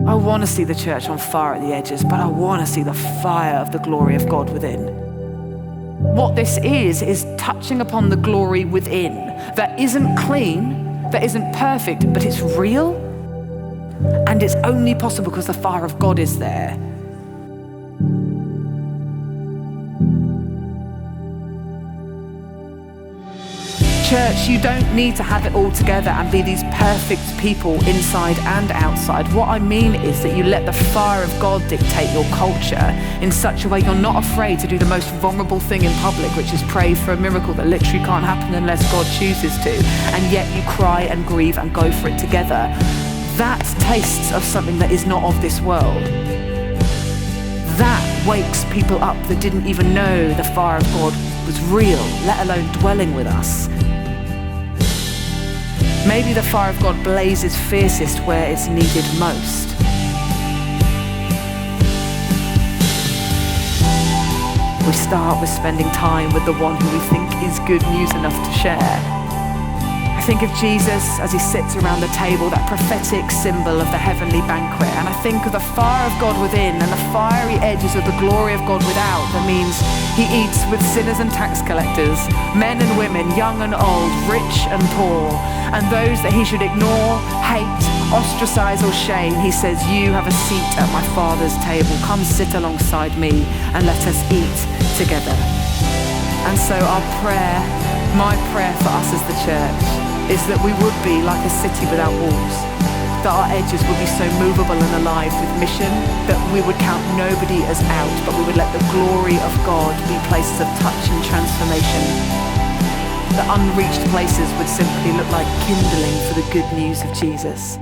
I want to see the church on fire at the edges, but I want to see the fire of the glory of God within. What this is touching upon the glory within that isn't clean, that isn't perfect, but it's real. And it's only possible because the fire of God is there. Church, you don't need to have it all together and be these perfect people inside and outside. What I mean is that you let the fire of God dictate your culture in such a way you're not afraid to do the most vulnerable thing in public, which is pray for a miracle that literally can't happen unless God chooses to. And yet you cry and grieve and go for it together. That tastes of something that is not of this world. That wakes people up that didn't even know the fire of God was real, let alone dwelling with us. Maybe the fire of God blazes fiercest where it's needed most. We start with spending time with the one who we think is good news enough to share. I think of Jesus as he sits around the table, that prophetic symbol of the heavenly banquet. And I think of the fire of God within and the fiery edges of the glory of God without. That means he eats with sinners and tax collectors, men and women, young and old, rich and poor. And those that he should ignore, hate, ostracize or shame, he says, you have a seat at my Father's table. Come sit alongside me and let us eat together. And so our prayer, my prayer for us as the church, is that we would be like a city without walls, that our edges would be so movable and alive with mission that we would count nobody as out, but we would let the glory of God be places of touch and transformation. The unreached places would simply look like kindling for the good news of Jesus.